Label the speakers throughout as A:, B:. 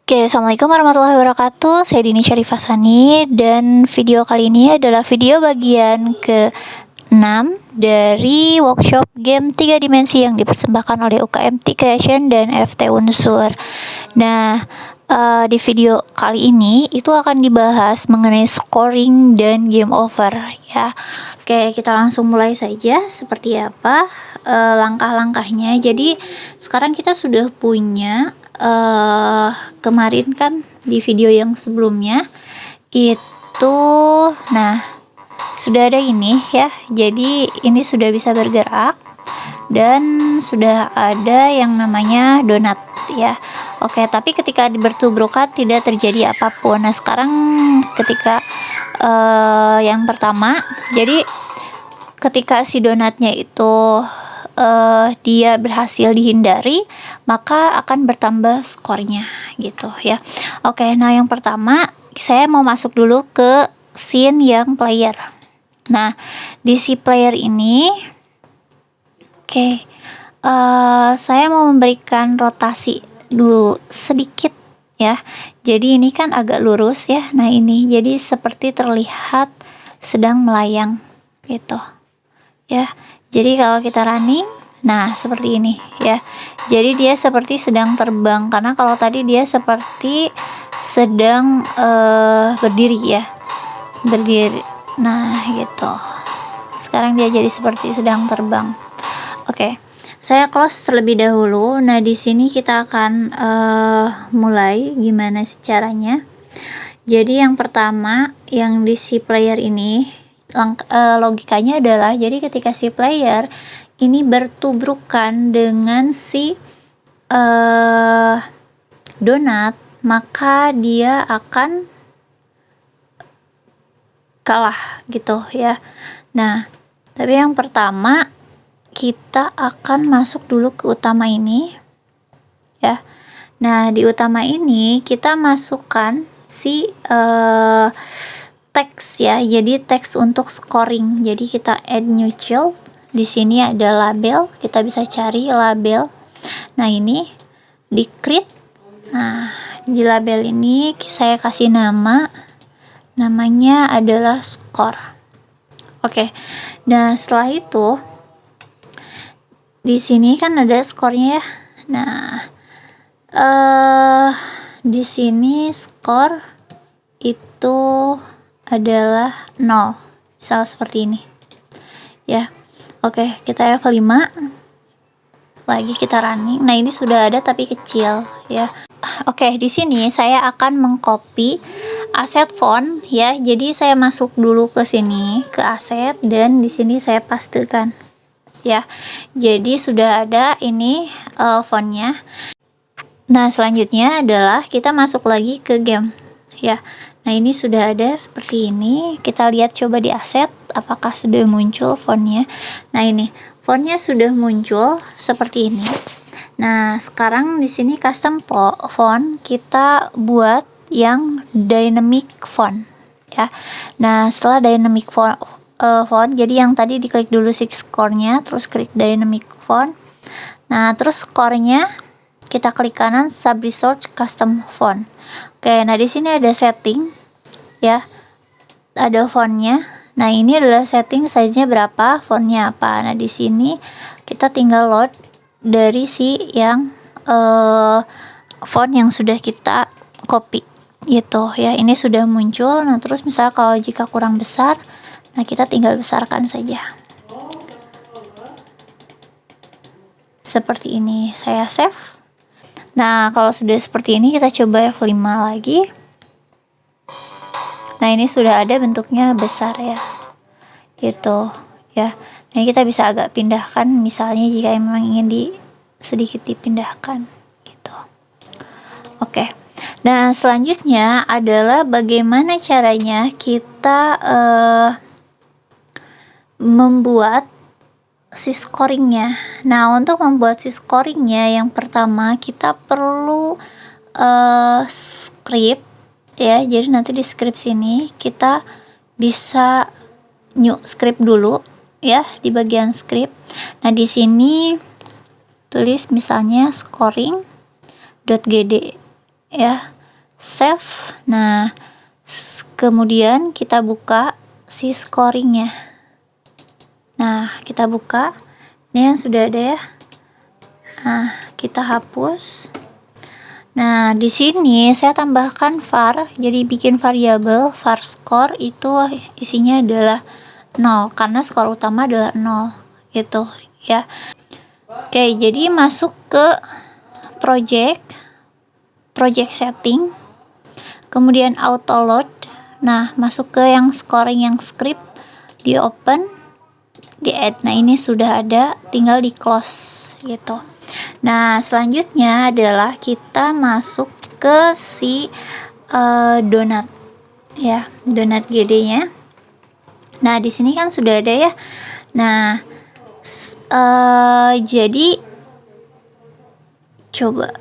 A: Oke, assalamualaikum warahmatullahi wabarakatuh. Saya Dini Syarifah Sani dan video kali ini adalah video bagian ke-6 dari workshop game 3 dimensi yang dipersembahkan oleh UKM T Creation dan FT Unsur. Nah, di video kali ini itu akan dibahas mengenai scoring dan game over ya. Oke, kita langsung mulai saja. Seperti apa langkah-langkahnya. Jadi sekarang kita sudah punya kemarin kan di video yang sebelumnya itu, nah sudah ada ini ya, jadi ini sudah bisa bergerak dan sudah ada yang namanya donat ya. Oke, tapi ketika bertubrukan tidak terjadi apapun. Nah sekarang ketika yang pertama, jadi ketika si donatnya itu dia berhasil dihindari, maka akan bertambah skornya gitu ya. Oke, nah yang pertama saya mau masuk dulu ke scene yang player. Nah di si player ini, saya mau memberikan rotasi dulu sedikit ya. Jadi ini kan agak lurus ya. Nah ini jadi seperti terlihat sedang melayang gitu ya. Jadi kalau kita running, nah seperti ini ya. Jadi dia seperti sedang terbang, karena kalau tadi dia seperti sedang berdiri ya, berdiri. Nah gitu. Sekarang dia jadi seperti sedang terbang. Oke, saya close terlebih dahulu. Nah di sini kita akan mulai gimana caranya. Jadi yang pertama yang di si player ini, logikanya adalah, jadi ketika si player ini bertubrukan dengan si donat, maka dia akan kalah gitu ya. Nah tapi yang pertama kita akan masuk dulu ke utama ini ya. Nah di utama ini kita masukkan si teks ya, jadi teks untuk scoring. Jadi kita add new child. Di sini ada label, kita bisa cari label. Nah ini di create. Nah di label ini saya kasih nama, namanya adalah score. Oke, nah setelah itu di sini kan ada skornya ya. Nah di sini skor itu adalah 0, misal seperti ini ya. Oke, kita F5 lagi, kita running. Nah ini sudah ada tapi kecil ya. Oke, di sini saya akan mengcopy aset font ya. Jadi saya masuk dulu ke sini ke aset dan di sini saya pastekan ya. Jadi sudah ada ini fontnya. Nah selanjutnya adalah kita masuk lagi ke game ya. Nah ini sudah ada seperti ini. Kita lihat coba di aset apakah sudah muncul fontnya. Nah ini fontnya sudah muncul seperti ini. Nah sekarang di sini custom font kita buat yang dynamic font ya. Nah setelah dynamic font, jadi yang tadi diklik dulu si score-nya, terus klik dynamic font. Nah terus score-nya kita klik kanan sub resource custom font. Oke, nah di sini ada setting ya, ada fontnya. Nah ini adalah setting size-nya berapa, fontnya apa. Nah di sini kita tinggal load dari si yang font yang sudah kita copy gitu ya. Ini sudah muncul. Nah terus misal kalau jika kurang besar, nah kita tinggal besarkan saja seperti ini. Saya save. Nah kalau sudah seperti ini kita coba F5 lagi. Nah ini sudah ada bentuknya besar ya gitu ya. Nah kita bisa agak pindahkan misalnya jika memang ingin sedikit dipindahkan gitu. Oke, nah selanjutnya adalah bagaimana caranya kita membuat si scoringnya. Nah untuk membuat si scoringnya, yang pertama kita perlu script ya. Jadi nanti di script sini kita bisa new script dulu ya, di bagian script. Nah di sini tulis misalnya scoring.gd ya. save. Nah, kemudian kita buka si scoringnya. Nah, kita buka. Ini yang sudah ada ya. Nah, kita hapus. Nah, di sini saya tambahkan var, jadi bikin variabel var score itu isinya adalah 0 karena skor utama adalah 0 gitu ya. Oke, jadi masuk ke project setting, kemudian auto load. Nah, masuk ke yang scoring yang script, di open, di add. Nah, ini sudah ada, tinggal di close gitu. Nah, selanjutnya adalah kita masuk ke si donut ya, donut GD-nya. Nah, di sini kan sudah ada ya. Nah, jadi coba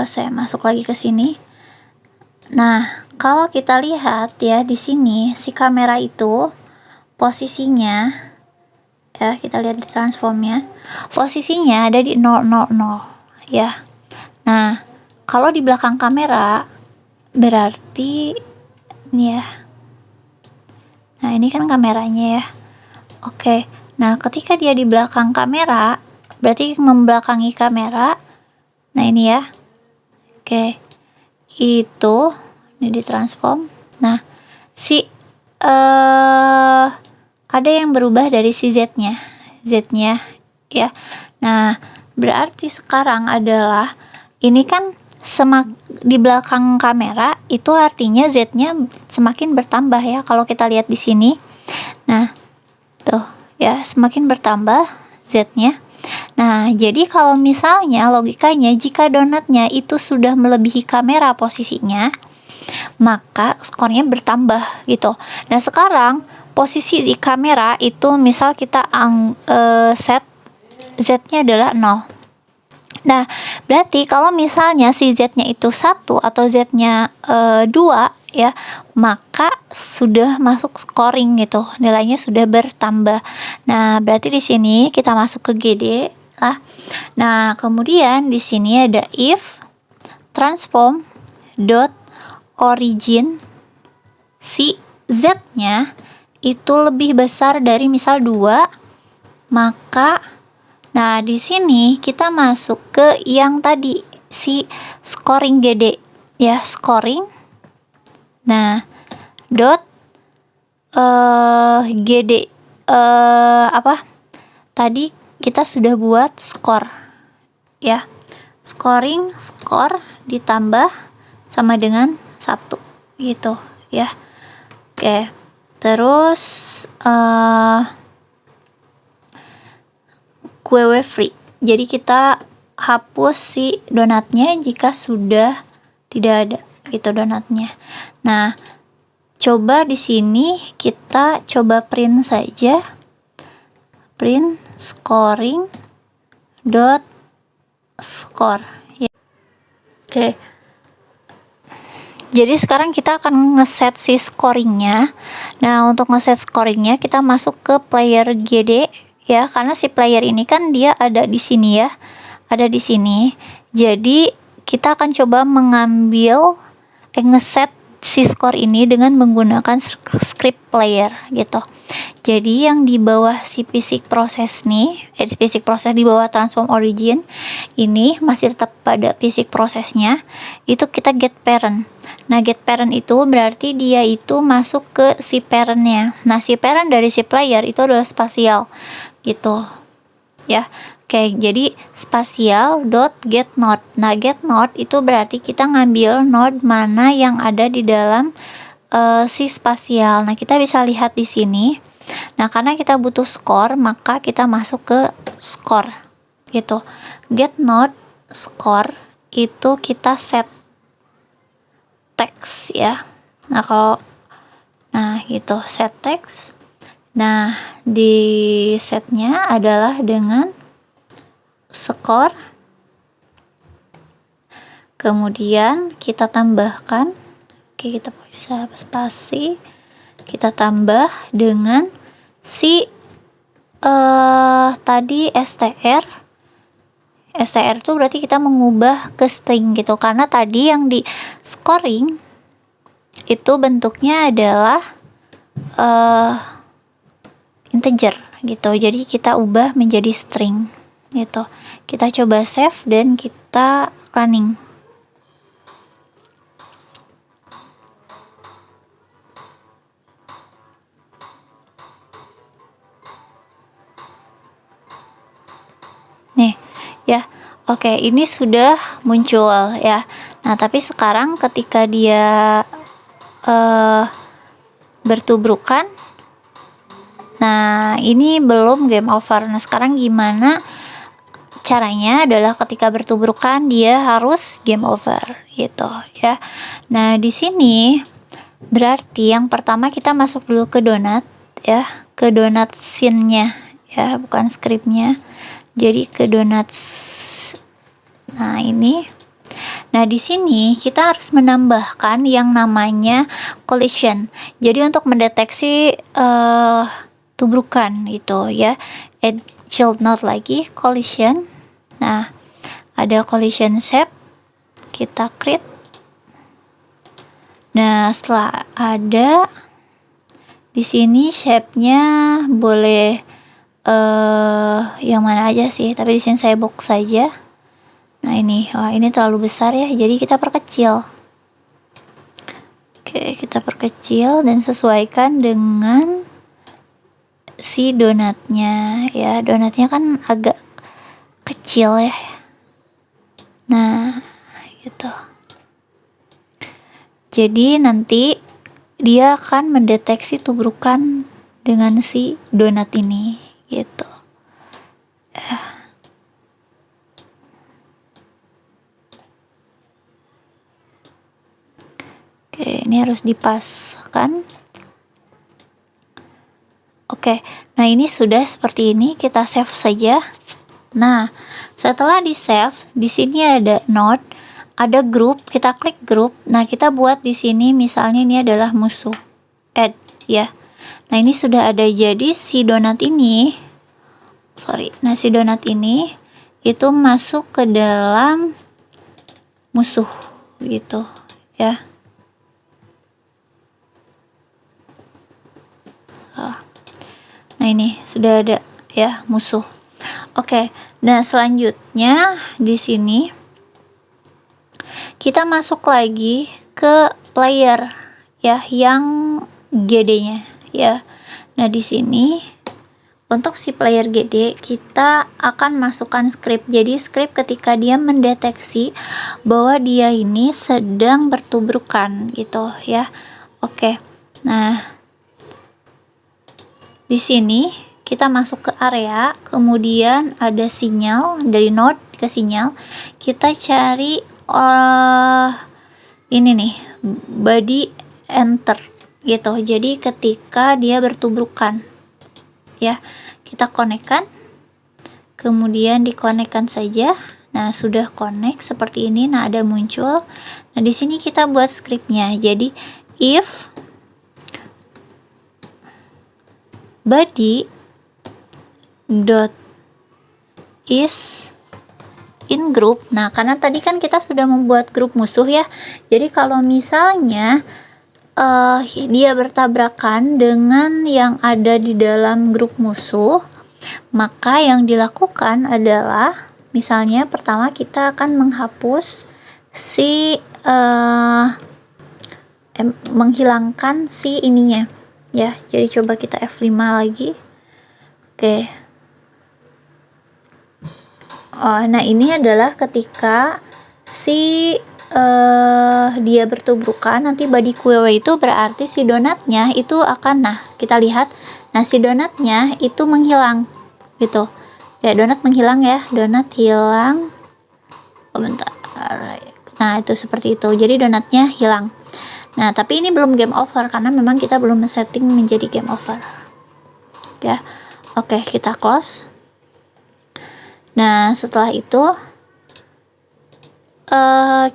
A: saya masuk lagi ke sini. Nah, kalau kita lihat ya di sini si kamera itu posisinya ya, kita lihat di transformnya, posisinya ada di 000 ya. Nah, kalau di belakang kamera berarti ini ya. Nah, ini kan kameranya ya. Oke. Nah, ketika dia di belakang kamera berarti membelakangi kamera. Nah, ini ya. Oke. Itu ini ditransform. Nah, si ada yang berubah dari si Z-nya ya. Nah, berarti sekarang adalah ini kan di belakang kamera itu artinya Z-nya semakin bertambah ya, kalau kita lihat di sini. Nah, tuh ya, semakin bertambah Z-nya. Nah, jadi kalau misalnya logikanya jika donatnya itu sudah melebihi kamera posisinya, maka skornya bertambah gitu. Nah, sekarang posisi di kamera itu misal kita set Z-nya adalah 0. Nah, berarti kalau misalnya si Z-nya itu 1 atau Z-nya 2 ya, maka sudah masuk scoring gitu. Nilainya sudah bertambah. Nah, berarti di sini kita masuk ke GD lah. Nah, kemudian di sini ada if transform dot origin si Z-nya itu lebih besar dari misal 2, maka nah, di sini kita masuk ke yang tadi si scoring GD ya, scoring. Nah, dot GD apa? Tadi kita sudah buat skor ya. Scoring skor ditambah sama dengan 1 gitu ya. Oke. Terus QW free. Jadi kita hapus si donatnya jika sudah tidak ada gitu donatnya. Nah, coba di sini kita coba print saja. Print scoring dot score ya. Oke. Jadi sekarang kita akan ngeset si scoringnya. Nah, untuk ngeset scoringnya kita masuk ke player GD ya, karena si player ini kan dia ada di sini ya, ada di sini. Jadi kita akan coba mengambil ngeset si score ini dengan menggunakan script player gitu. Jadi yang di bawah si basic process nih, basic process di bawah transform origin ini masih tetap pada basic processnya, itu kita get parent. Nah, get parent itu berarti dia itu masuk ke si parentnya. Nah, si parent dari si player itu adalah spasial gitu ya. Oke, jadi spasial dot get node. Nah, get node itu berarti kita ngambil node mana yang ada di dalam si spasial. Nah, kita bisa lihat di sini. Nah, karena kita butuh skor, maka kita masuk ke skor gitu. Get node score itu kita set text ya. Nah gitu, set text. Nah, di setnya adalah dengan skor. Kemudian kita tambahkan, oke, kita bisa spasi, kita tambah dengan si tadi str str itu berarti kita mengubah ke string gitu, karena tadi yang di scoring itu bentuknya adalah integer gitu, jadi kita ubah menjadi string gitu. Kita coba save dan kita running. Nih ya, oke, ini sudah muncul ya. Nah, tapi sekarang ketika dia bertubrukan, nah ini belum game over. Nah, sekarang gimana caranya adalah ketika bertubrukan dia harus game over gitu ya. Nah, di sini berarti yang pertama kita masuk dulu ke donut ya, ke donut scene-nya ya, bukan scriptnya. Jadi ke donut. Nah, ini. Nah, di sini kita harus menambahkan yang namanya collision. Jadi untuk mendeteksi tubrukan gitu ya. Add child node lagi, collision. Nah, ada collision shape. Kita create. Nah, setelah ada di sini shape-nya boleh yang mana aja sih, tapi di sini saya box saja. Nah, ini terlalu besar ya, jadi kita perkecil. Oke, kita perkecil dan sesuaikan dengan si donatnya ya. Donatnya kan agak kecil ya. Nah, gitu. Jadi nanti dia akan mendeteksi tubrukan dengan si donat ini gitu. Oke, ini harus dipaskan. Oke, nah ini sudah seperti ini, kita save saja. Nah, setelah di save, di sini ada node, ada group, kita klik group. Nah, kita buat di sini misalnya ini adalah musuh, add ya. Nah, ini sudah ada, jadi si donat ini, nah si donat ini itu masuk ke dalam musuh gitu ya. Nah, ini sudah ada ya musuh. Oke, nah selanjutnya di sini kita masuk lagi ke player ya, yang GD-nya ya. Nah, di sini untuk si player GD kita akan masukkan script. Jadi script ketika dia mendeteksi bahwa dia ini sedang bertubrukan gitu ya. Oke. Nah, di sini kita masuk ke area, kemudian ada sinyal, dari node ke sinyal, kita cari ini nih, body enter gitu. Jadi ketika dia bertubrukan ya, kita konekkan, kemudian dikonekkan saja. Nah, sudah connect seperti ini. Nah, ada muncul. Nah, di sini kita buat scriptnya. Jadi if body dot is in group. Nah, karena tadi kan kita sudah membuat grup musuh ya, jadi kalau misalnya dia bertabrakan dengan yang ada di dalam grup musuh, maka yang dilakukan adalah misalnya pertama kita akan menghapus si menghilangkan si ininya ya. Jadi coba kita F5 lagi. Oke. Nah, ini adalah ketika si dia bertubrukan, nanti body QW itu berarti si donatnya itu akan, nah kita lihat, nah si donatnya itu menghilang gitu ya, donat menghilang ya, donat hilang. Bentar. Nah, itu seperti itu, jadi donatnya hilang. Nah, tapi ini belum game over karena memang kita belum setting menjadi game over ya. Oke, kita close. Nah, setelah itu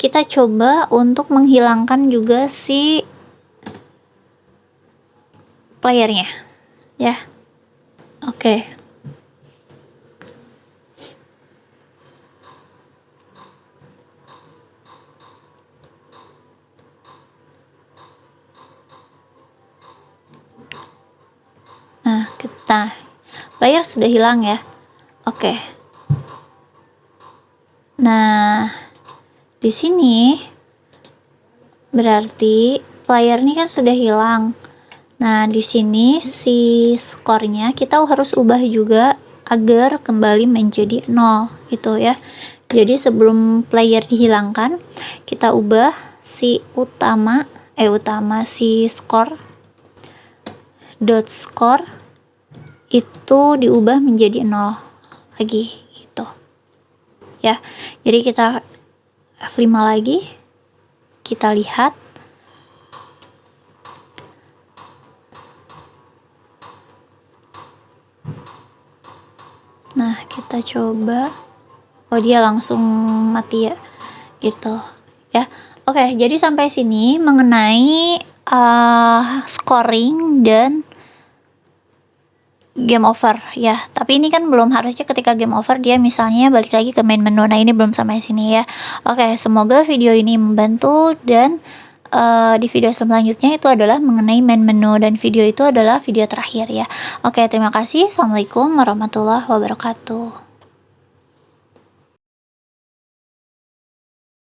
A: kita coba untuk menghilangkan juga si playernya ya. Oke. Nah, player sudah hilang ya. Oke. Nah, di sini berarti player ini kan sudah hilang. Nah, di sini si skornya kita harus ubah juga agar kembali menjadi 0 gitu ya. Jadi sebelum player dihilangkan, kita ubah si si skor dot score itu diubah menjadi 0 lagi gitu. Ya. Jadi kita F5 lagi. Kita lihat. Nah, kita coba. Oh, dia langsung mati ya. Gitu. Ya. Oke, jadi sampai sini mengenai scoring dan game over ya. Tapi ini kan belum, harusnya ketika game over dia misalnya balik lagi ke main menu. Nah, ini belum sampai sini ya. Oke, semoga video ini membantu, dan di video selanjutnya itu adalah mengenai main menu, dan video itu adalah video terakhir ya. Oke, terima kasih. Assalamualaikum warahmatullahi wabarakatuh.